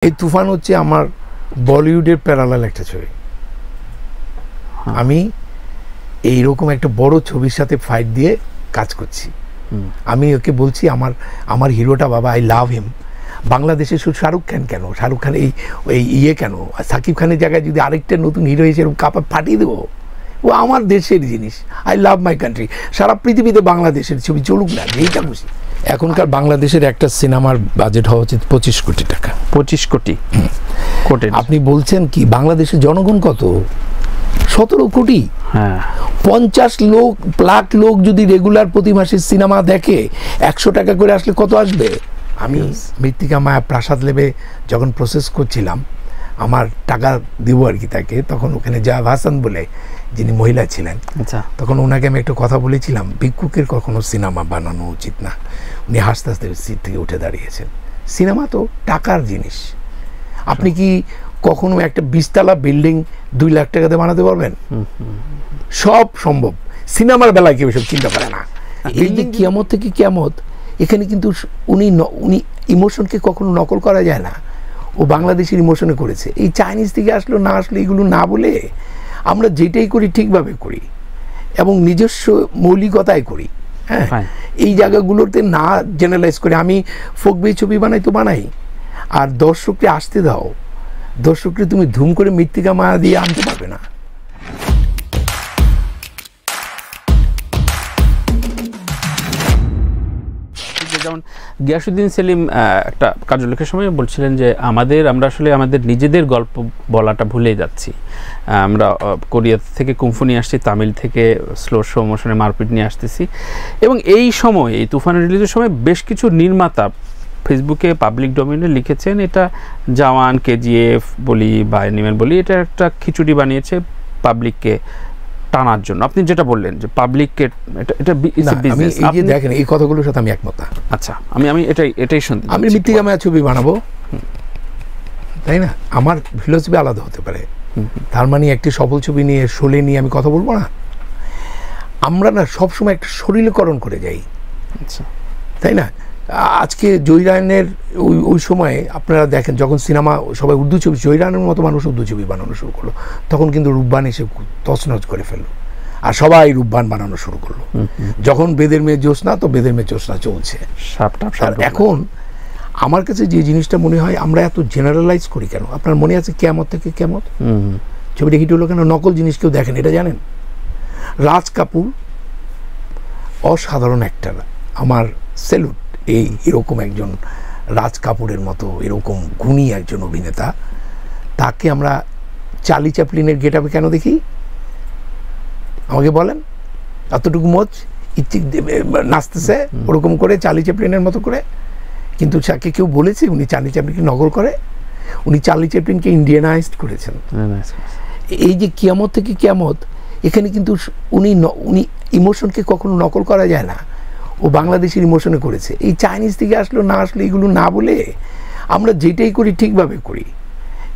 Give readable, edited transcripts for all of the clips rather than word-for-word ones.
এই তুফান হচ্ছে আমার বলিউডের প্যারালাল একটা ছবি। আমি এইরকম একটা বড় ছবির সাথে ফাইট দিয়ে কাজ করছি। আমি ওকে বলছি আমার হিরোটা বাবা, আই লাভ হিম। বাংলাদেশে শুধু শাহরুখ খান কেন, শাহরুখ খান এই ইয়ে কেন, সাকিব খানের জায়গায় যদি আরেকটা নতুন হিরো এসে এরকম কাপা ফাটিয়ে দেবো, ও আমার দেশের জিনিস। I love my country. সারা পৃথিবীতে বাংলাদেশের ছবি চলুক না, এইটা খুশি। এখনকার বাংলাদেশের একটা সিনেমার বাজেট হওয়া উচিত 25 কোটি টাকা। 25 কোটি। আপনি বলছেন কি বাংলাদেশের জনগণ কত? 17 কোটি। হ্যাঁ, 50 লাখ লোক যদি রেগুলার প্রতি মাসে সিনেমা দেখে, 100 টাকা করে আসলে কত আসবে? আমি মৃত্তিকা মায়া প্রাসাদ লেবে যখন প্রসেস করছিলাম, আমার টাকা দিব আর কি তাকে, তখন ওখানে জাহাব হাসান বলে যিনি মহিলা ছিলেন, আচ্ছা, তখন ওনাকে আমি একটা কথা বলেছিলাম, ভিক্ষুকের কখনো সিনেমা বানানো উচিত না। উনি হাসতে হাসতে সিট থেকে উঠে দাঁড়িয়েছেন। সিনেমা তো টাকার জিনিস। আপনি কি কখনো একটা 20 তলা বিল্ডিং 2 লাখ টাকাতে বানাতে পারবেন? সব সম্ভব। সিনেমার বেলায় কেউ এসব চিন্তা করে না। এই যে কিয়ামত থেকে কিয়ামত, এখানে কিন্তু উনি ইমোশনকে কখনো নকল করা যায় না। ও বাংলাদেশের ইমোশনে করেছে। এই চাইনিজ থেকে আসলো না আসলো এগুলো না বলে আমরা যেটাই করি ঠিকভাবে করি এবং নিজস্ব মৌলিকতায় করি। হ্যাঁ, এই জায়গাগুলোতে না জেনারেলাইজ করে আমি ফোকবেই ছবি বানাই তো বানাই, আর দর্শককে আসতে দাও। দর্শককে তুমি ধুম করে মৃত্তিকা মায়া দিয়ে আনতে পারবে না। যেমন গিয়াসউদ্দিন সেলিম একটা কার্যলেখার সময় বলছিলেন যে আমরা আসলে আমাদের নিজেদের গল্প বলাটা ভুলে যাচ্ছি। আমরা কোরিয়া থেকে কুমফু নিয়ে আসছি, তামিল থেকে স্লো মোশনে মারপিট নিয়ে আসতেছি, এবং এই সময় এই তুফানের রিলিজের সময় বেশ কিছু নির্মাতা ফেসবুকে পাবলিক ডোমেইনে লিখেছেন এটা জওয়ান, কেজিএফ বলি বা অ্যানিমেল বলি, এটা একটা খিচুড়ি বানিয়েছে পাবলিককে টানার জন্য। আপনি যেটা বললেন যে পাবলিককে এটা বিজনেস, আপনি দেখেন এই কথাগুলোর সাথে আমি একমত। আচ্ছা, আমি এটাই শুনতে। আমি মৃত্তিকা মায়া ছবি বানাবো, তাই না? আমার ফিলোসফি আলাদা হতে পারে। তার মানে একটি সফল ছবি নিয়ে শোলে নিয়ে আমি কথা বলবো না। আমরা না সবসময় একটা শরীরকরণ করে যাই। আচ্ছা, তাই না? আজকে জয়রানের ওই সময়ে আপনারা দেখেন, যখন সিনেমা সবাই উর্দু ছবি, জয়রানের মতো মানুষ উর্দু ছবি বানানো শুরু করলো, তখন কিন্তু রূপবান এসে তছনছ করে ফেললো, আর সবাই রূপবান বানানো শুরু করলো। যখন বেদের মেয়ে জ্যোৎস্না, তো বেদের মেয়ে জ্যোৎস্না চলছে। এখন আমার কাছে যে জিনিসটা মনে হয়, আমরা এত জেনারেলাইজ করি কেন? আপনার মনে আছে কিয়ামত থেকে কিয়ামত ছবিটা হিট হলো কেন? নকল জিনিস কেউ দেখেন, এটা জানেন? রাজ কাপুর অসাধারণ অ্যাক্টর, আমার স্যালুট। এরকম একজন রাজ কাপুরের মতো এরকম গুণী একজন অভিনেতা, তাকে আমরা চার্লি চ্যাপলিনের গেট আপে কেন দেখি? আমাকে বলেন। এতটুকু মোচ নাচতেছে ওরকম করে চার্লি চ্যাপলিনের মতো করে, কিন্তু তাকে কেউ বলেছে উনি চার্লি চ্যাপলিনকে নকল করে? উনি চার্লি চ্যাপলিনকে ইন্ডিয়ানাইজড করেছেন। এই যে কিয়ামত থেকে কিয়ামত, এখানে কিন্তু উনি ইমোশনকে কখনো নকল করা যায় না। ও বাংলাদেশের ইমোশনে করেছে। এই চাইনিজ থেকে আসলো না আসলো এগুলো না বলে আমরা যেটাই করি ঠিকভাবে করি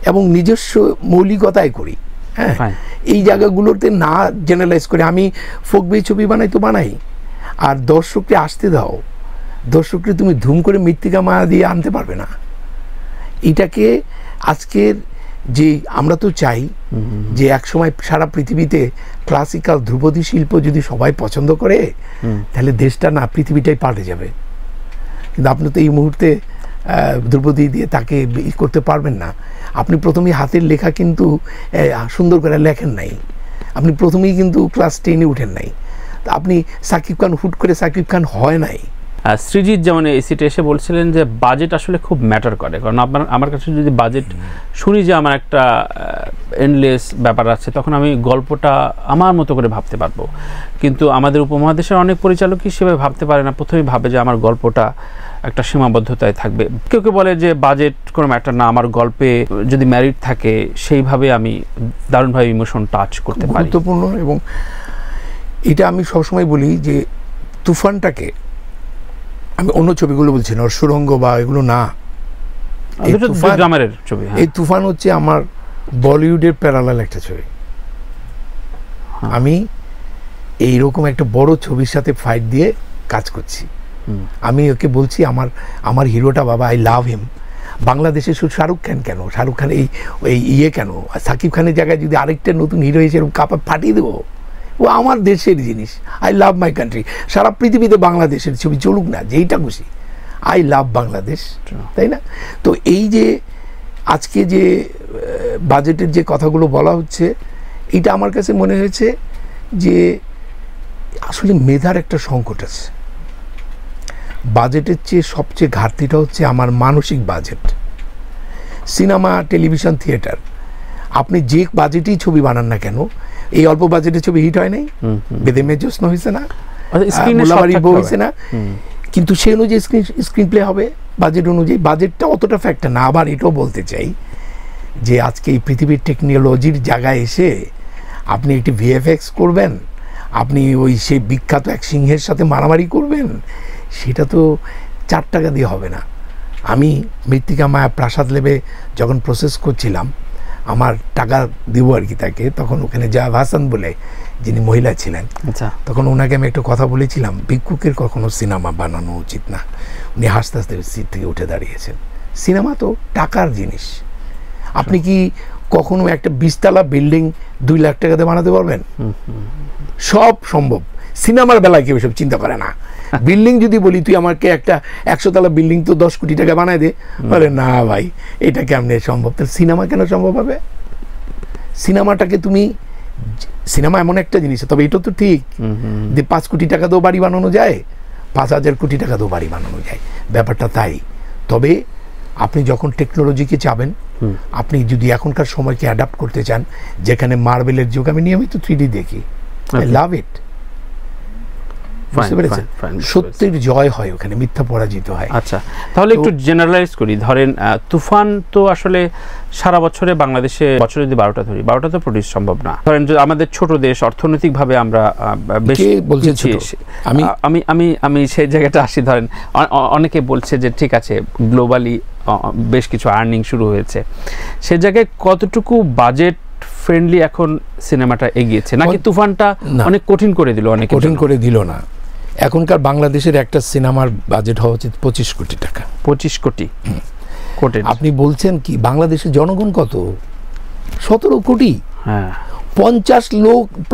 এবং নিজস্ব মৌলিকতায় করি। হ্যাঁ, এই জায়গাগুলোতে না জেনারেলাইজ করে আমি ফোকবেই ছবি বানাই তো বানাই, আর দর্শককে আসতে দাও। দর্শককে তুমি ধুম করে মৃত্তিকা মায়া দিয়ে আনতে পারবে না। এটাকে আজকের যে আমরা তো চাই যে একসময় সারা পৃথিবীতে ক্লাসিক্যাল ধ্রুপদী শিল্প যদি সবাই পছন্দ করে, তাহলে দেশটা না পৃথিবীটাই পাল্টে যাবে। কিন্তু আপনি তো এই মুহূর্তে ধ্রুপদী দিয়ে তাকে করতে পারবেন না। আপনি প্রথমেই হাতের লেখা কিন্তু সুন্দর করে লেখেন নাই, আপনি প্রথমেই কিন্তু ক্লাস 10-এ উঠেন নাই। আপনি সাকিব খান হুট করে সাকিব খান হয় নাই। সৃজিত যেমন এই সিটে এসে বলছিলেন যে বাজেট আসলে খুব ম্যাটার করে, কারণ আমার কাছে যদি বাজেট শুনি যে আমার একটা এন্ডলেস ব্যাপার আছে, তখন আমি গল্পটা আমার মতো করে ভাবতে পারবো। কিন্তু আমাদের উপমহাদেশের অনেক পরিচালকই সেভাবে ভাবতে পারে না। প্রথমেই ভাবে যে আমার গল্পটা একটা সীমাবদ্ধতায় থাকবে। কেউ কেউ বলে যে বাজেট কোনো ম্যাটার না, আমার গল্পে যদি ম্যারিট থাকে সেইভাবে আমি দারুণভাবে ইমোশন টাচ করতে পারি। গুরুত্বপূর্ণ। এবং এটা আমি সবসময় বলি যে তুফানটাকে, আমি অন্য ছবিগুলো বলছি না, সুরঙ্গ বা এগুলো না, এই তুফান হচ্ছে আমার বলিউডের প্যারালাল একটা ছবি। আমি এইরকম একটা বড় ছবির সাথে ফাইট দিয়ে কাজ করছি। আমি ওকে বলছি আমার হিরোটা বাবা, আই লাভ হিম। বাংলাদেশে শুধু শাহরুখ খান কেন, শাহরুখ খান এই ইয়ে কেন, সাকিব খানের জায়গায় যদি আরেকটা নতুন হিরো এসে এরকম কাপা ফাটিয়ে দেবো, ও আমার দেশের জিনিস, আই লাভ মাই কান্ট্রি। সারা পৃথিবীতে বাংলাদেশের ছবি চলুক না, যেইটা খুশি, আই লাভ বাংলাদেশ, তাই না? তো এই যে আজকে যে বাজেটের যে কথাগুলো বলা হচ্ছে, এটা আমার কাছে মনে হয়েছে যে আসলে মেধার একটা সংকট আছে। বাজেটের চেয়ে সবচেয়ে ঘাটতিটা হচ্ছে আমার মানসিক বাজেট। সিনেমা, টেলিভিশন, থিয়েটার, আপনি যে বাজেটেই ছবি বানান না কেন, এই অল্প বাজেটের ছবি হিট হয় নাই, বেদে মেজস্ন হয়েছে না, মোলাবাড়ি বউ হয়েছে না, কিন্তু সে অনুযায়ী স্ক্রিন প্লে হবে বাজেট অনুযায়ী। বাজেটটা অতটা ফ্যাক্টর না। আবার এটাও বলতে চাই যে আজকে এই পৃথিবীর টেকনোলজির জায়গায় এসে আপনি একটি ভিএফএক্স করবেন, আপনি ওই সেই বিখ্যাত এক সিংহের সাথে মারামারি করবেন, সেটা তো 4 টাকা দিয়ে হবে না। আমি মৃত্তিকা মায়া প্রাসাদ লেবে যখন প্রসেস করছিলাম, আমার টাকা দিব আর কি তাকে, তখন ওখানে জাহাব হাসান বলে যিনি মহিলা ছিলেন, তখন ওনাকে আমি একটা কথা বলেছিলাম, ভিক্ষুকের কখনো সিনেমা বানানো উচিত না। উনি হাসতে হাসতে সিট থেকে উঠে দাঁড়িয়েছেন। সিনেমা তো টাকার জিনিস। আপনি কি কখনো একটা 20 তলা বিল্ডিং 2 লাখ টাকাতে বানাতে পারবেন? সব সম্ভব। সিনেমার বেলায় কেউ এসব চিন্তা করে না। বিল্ডিং যদি বলি তুই আমাকে একটা 100 তলা বিল্ডিং তো 10 কোটি টাকা বানায় দে, বলে না ভাই এটা কেমনে সম্ভব? তাহলে সিনেমা কেন সম্ভব হবে? সিনেমাটাকে তুমি, সিনেমা এমন একটা জিনিস, তবে এটা তো ঠিক যে 5 কোটি টাকা দিয়েও বাড়ি বানানো যায়, 5000 কোটি টাকা দিয়েও বাড়ি বানানো যায়, ব্যাপারটা তাই। তবে আপনি যখন টেকনোলজিকে চাবেন, আপনি যদি এখনকার সময়কে অ্যাডাপ্ট করতে চান, যেখানে মার্বেলের যুগ, আমি নিয়মিত 3D দেখি, আই লাভ ইট। বুঝতে পেরেছেন? সত্যের জয় হয় ওখানে, মিথ্যা পরাজিত হয়। আচ্ছা, তাহলে একটু জেনারেলাইজ করি। ধরেন তুফান তো আসলে সারা বছরে বাংলাদেশে, বছরে যদি 12টা ধরি, 12টা তো প্রডিউস সম্ভব না। ধরেন আমাদের ছোট দেশ, অর্থনৈতিকভাবে আমরা বেশ বলছেন, আমি সেই জায়গাটা আসি। ধরেন অনেকে বলছে যে ঠিক আছে, গ্লোবালি বেশ কিছু আর্নিং শুরু হয়েছে, সে জায়গায় কতটুকু বাজেট ফ্রেন্ডলি এখন সিনেমাটা এগিয়েছে, নাকি তুফানটা অনেক কঠিন করে দিল? অনেক কঠিন করে দিল না। এখনকার বাংলাদেশের একটা সিনেমার বাজেট হওয়া উচিত 25 কোটি টাকা। 25 কোটি? আপনি বলছেন কি, বাংলাদেশের জনগণ কত? 17 কোটি। হ্যাঁ, 50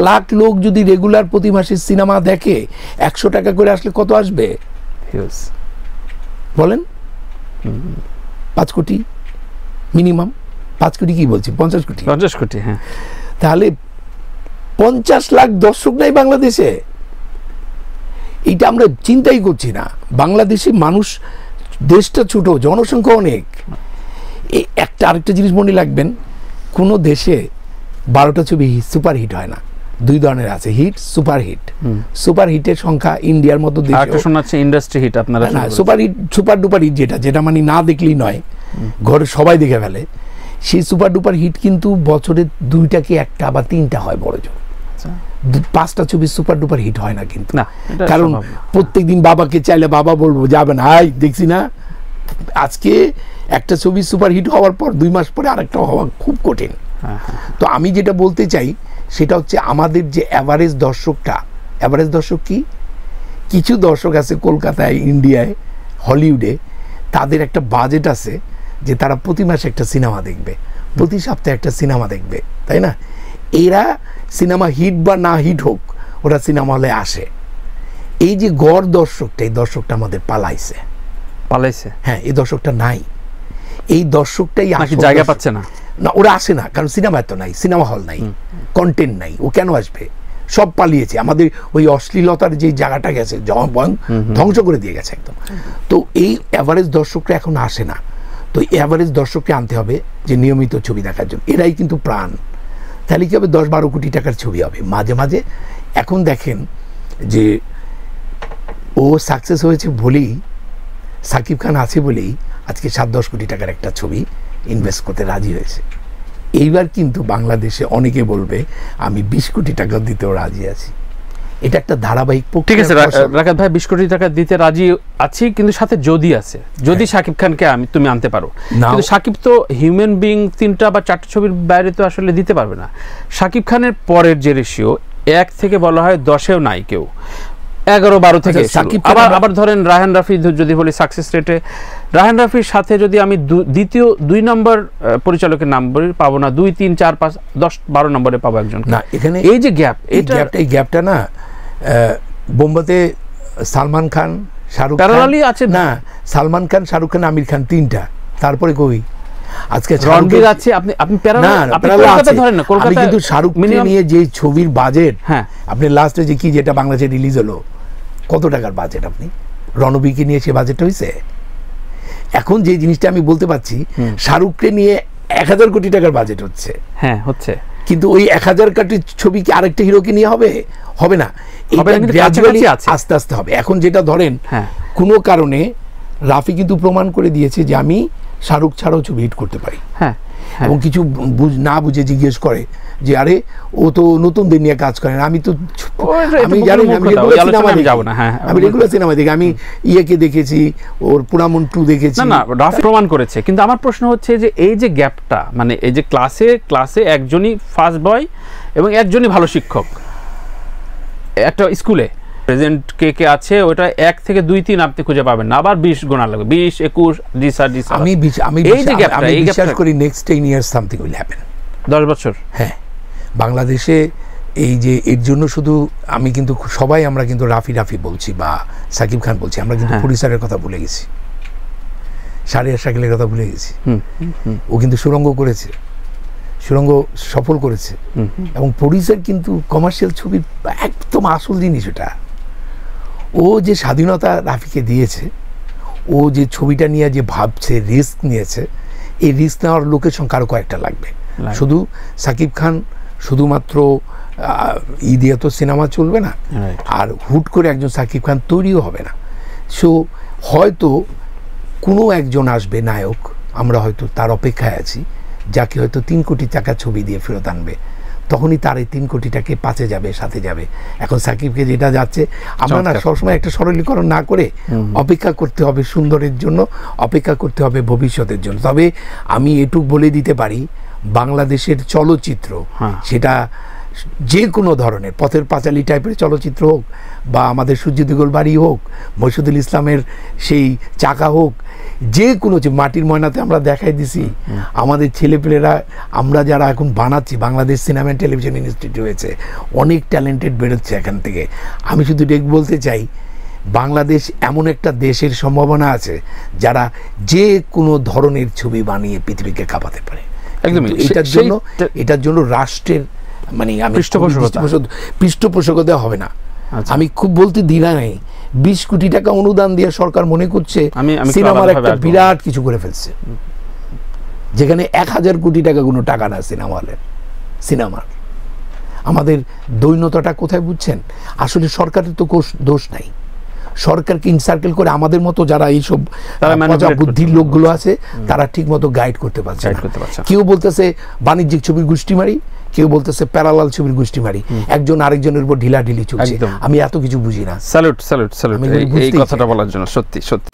লাখ লোক যদি রেগুলার প্রতি মাসে সিনেমা দেখে, 100 টাকা করে আসলে কত আসবে বলেন? 5 কোটি মিনিমাম। 5 কোটি কি বলছি, 50 কোটি। 50 কোটি, হ্যাঁ। তাহলে 50 লাখ দর্শক নাই বাংলাদেশে। এটা আমরা চিন্তাই করছি না। বাংলাদেশে মানুষ, দেশটা ছোট, জনসংখ্যা অনেক। এই একটা আরেকটা জিনিস মনে রাখবেন, কোনো দেশে 12টা ছবি সুপারহিট হয় না। 2 ধরনের আছে, হিট, সুপারহিট। সুপারহিটের সংখ্যা ইন্ডিয়ার মতো দেশে, একটা শোনাচ্ছে ইন্ডাস্ট্রি হিট, আপনারা না, সুপারহিট, সুপার ডুপার হিট যেটা মানে না দেখলেই নয়, ঘরে সবাই দেখে ফেলে, সেই সুপার ডুপার হিট কিন্তু বছরে 2টা কি 1টা বা 3টা হয় বড় জোর। 5টা ছবি সুপার ডুপার হিট হয় না কিন্তু, কারণ প্রত্যেকদিন বাবাকে চাইলে বাবা বলবো যাবে না, আই দেখছি না। আজকে একটা ছবি সুপার হিট হওয়ার পর 2 মাস পরে আরেকটা হওয়া খুব কঠিন। তো আমি যেটা বলতে চাই সেটা হচ্ছে, আমাদের যে অ্যাভারেজ দর্শকটা, অ্যাভারেজ দর্শক কি, কিছু দর্শক আছে কলকাতায়, ইন্ডিয়ায়, হলিউডে, তাদের একটা বাজেট আছে যে তারা প্রতি মাসে একটা সিনেমা দেখবে, প্রতি সপ্তাহে একটা সিনেমা দেখবে, তাই না? এরা সিনেমা হিট বা না হিট হোক, ওরা সিনেমা হলে আসে। এই যে গড় দর্শকটা, এই দর্শকটা আমাদের পালাইছে। হ্যাঁ, এই দর্শকটা নাই। এই দর্শকটাই জায়গা পাচ্ছে না, ওরা আসে না, কারণ সিনেমা এত নাই, সিনেমা হল নাই, কন্টেন্ট নাই, ও কেন আসবে? সব পালিয়েছে। আমাদের ওই অশ্লীলতার যে জায়গাটা গেছে, ধ্বংস করে দিয়ে গেছে একদম। তো এই অ্যাভারেজ দর্শকরা এখন আসে না। তো অ্যাভারেজ দর্শককে আনতে হবে যে নিয়মিত ছবি দেখার জন্য, এরাই কিন্তু প্রাণ। তাহলে কি হবে, 10-12 কোটি টাকার ছবি হবে মাঝে মাঝে। এখন দেখেন যে ও সাকসেস হয়েছে বলেই, সাকিব খান আছে বলেই আজকে 7-10 কোটি টাকার একটা ছবি ইনভেস্ট করতে রাজি হয়েছে। এইবার কিন্তু বাংলাদেশে অনেকে বলবে আমি 20 কোটি টাকা দিতেও রাজি আছি। এটা একটা ধারাবাহিক প্রক্রিয়া। ঠিক আছে রাকাত ভাই, 20 কোটি টাকা দিতে রাজি আছি, কিন্তু সাথে যদি আছে, যদি সাকিব খানকে তুমি আনতে পারো। কিন্তু সাকিব তো হিউম্যান বিং, 3টা বা 4টা ছবির বাইরে তো আসলে দিতে পারবে না। সাকিব খানের পরের যে রেশিও 1 থেকে বলা হয় 10-এও নাই কেউ, 11-12 থেকে আচ্ছা, সাকিব আবার খান আবার ধরেন রায়হান রাফি যদি বলি সাকসেস রেটে, রায়হান রাফির সাথে যদি আমি দ্বিতীয় 2 নম্বর পরিচালকের নাম বলি, পাবো না 2, 3, 4, 5, 10, 12 নম্বরে পাবো একজন। না, এখানে এই যে গ্যাপ, এই গ্যাপটা না বোম্বাতে সালমান খান, শাহরুখ খান আছে না, সালমান খান, শাহরুখ খান, আমির খান, 3টা, তারপরে কই আজকে রণবীর আছে, আপনি কলকাতা ধরেন না, কলকাতা কিন্তু শাহরুখকে নিয়ে যে ছবির বাজেট, হ্যাঁ আপনি লাস্টে যে কি যেটা বাংলাদেশে রিলিজ হলো, কত টাকার বাজেট, আপনি রণবীরকে নিয়ে সে বাজেটটা হয়েছে? এখন যে জিনিসটা আমি বলতে পারছি, শাহরুখকে নিয়ে 1000 কোটি টাকার বাজেট হচ্ছে, হ্যাঁ হচ্ছে, কিন্তু ওই 1000 কোটির ছবি কি আরেকটা হিরোকে নিয়ে হবে না, আস্তে আস্তে হবে। এখন যেটা ধরেন কোনো কারণে রাফি কিন্তু প্রমাণ করে দিয়েছে যে আমি শাহরুখ ছাড়াও ছবি হিট করতে পারি, হ্যাঁ, এবং কিছু না বুঝে জিজ্ঞেস করে যে আরে ও তো নতুনদের নিয়ে কাজ করে না, আমি তো আমি জানি না, আমি রেগুলার সিনেমা দেখি, আমি ইয়েকে দেখেছি, ওর পুরামন 2 দেখেছি, না রাফি প্রমাণ করেছে। কিন্তু আমার প্রশ্ন হচ্ছে যে এই যে গ্যাপটা, মানে এই যে ক্লাসে একজনই ফার্স্ট বয় এবং একজনই ভালো শিক্ষক, একটা স্কুলে প্রেজেন্ট কে আছে, ওটা 1 থেকে 2, 3 আপনি খুঁজে পাবেন না, আবার 20 গোনা লাগবে, 20, 21, জি স্যার। আমি বিশ্বাস করি next 10 years something will happen, 10 বছর। হ্যাঁ, বাংলাদেশে এই যে এর জন্য শুধু আমি কিন্তু সবাই আমরা কিন্তু রাফি বলছি বা সাকিব খান বলছি, আমরা কিন্তু প্রডিউসারের কথা ভুলে গেছি, শাহরিয়ার শাকিলের কথা ভুলে গেছি। ও কিন্তু সুরঙ্গ করেছে, সুরঙ্গ সফল করেছে, এবং প্রডিউসার কিন্তু কমার্শিয়াল ছবির একদম আসল জিনিস ওটা। ও যে স্বাধীনতা রাফিকে দিয়েছে, ও যে ছবিটা নিয়ে যে ভাবছে, রিস্ক নিয়েছে, এই রিস্ক নেওয়ার লোকের সংখ্যা আরও কয়েকটা লাগবে। শুধু সাকিব খান শুধুমাত্র দিয়ে তো সিনেমা চলবে না, আর হুট করে একজন সাকিব খান তৈরিও হবে না। সো হয়তো কোনো একজন আসবে নায়ক, আমরা হয়তো তার অপেক্ষায় আছি, যাকে হয়তো 3 কোটি টাকা ছবি দিয়ে ফেরত আনবে, তখনই তার এই 3 কোটি টাকা পাশে যাবে, সাথে যাবে। এখন সাকিবকে যেটা যাচ্ছে, আমরা না সবসময় একটা সরলীকরণ না করে অপেক্ষা করতে হবে সুন্দরের জন্য, অপেক্ষা করতে হবে ভবিষ্যতের জন্য। তবে আমি এটুক বলে দিতে পারি, বাংলাদেশের চলচ্চিত্র, সেটা যে কোনো ধরনের পথের পাঁচালী টাইপের চলচ্চিত্র হোক, বা আমাদের সূর্য দিগল বাড়ি হোক, মইশুদুল ইসলামের সেই চাকা হোক, যে কোনো যে মাটির ময়নাতে আমরা দেখাই দিছি, আমাদের ছেলেপেলেরা, আমরা যারা এখন বানাচ্ছি, Bangladesh cinema and television institute হয়েছে, অনেক ট্যালেন্টেড বেরোচ্ছে এখান থেকে। আমি শুধু বলতে চাই, বাংলাদেশ এমন একটা দেশের সম্ভাবনা আছে যারা যে কোনো ধরনের ছবি বানিয়ে পৃথিবীকে কাঁপাতে পারে। এটার জন্য রাষ্ট্রের মানে পৃষ্ঠপোষকতা হবে না। আমি খুব বলতে দ্বিধা নেই, 20 কোটি টাকা অনুদান দিয়ে সরকার মনে করছে সিনেমার একটা বিরাট কিছু করে ফেলছে, যেখানে 1000 কোটি টাকা কোনো টাকা না সিনেমার। আমাদের দৈন্যতাটা কোথায় বুঝছেন? আসলে সরকারের তো দোষ নাই, সরকারকে ইনসার্কেল করে আমাদের মতো যারা এইসব বুদ্ধির লোকগুলো আছে, তারা ঠিক মতো গাইড করতে পারছে না। কেউ বলতেছে বাণিজ্যিক ছবির গোষ্ঠী মারি, কেউ বলতেছে প্যারালাল ছবির গোষ্ঠী মারি, একজন আরেকজনের উপর ঢিলাঢিলি চলছে। আমি এত কিছু বুঝি না। স্যালুট এই কথাটা বলার জন্য, সত্যি সত্যি।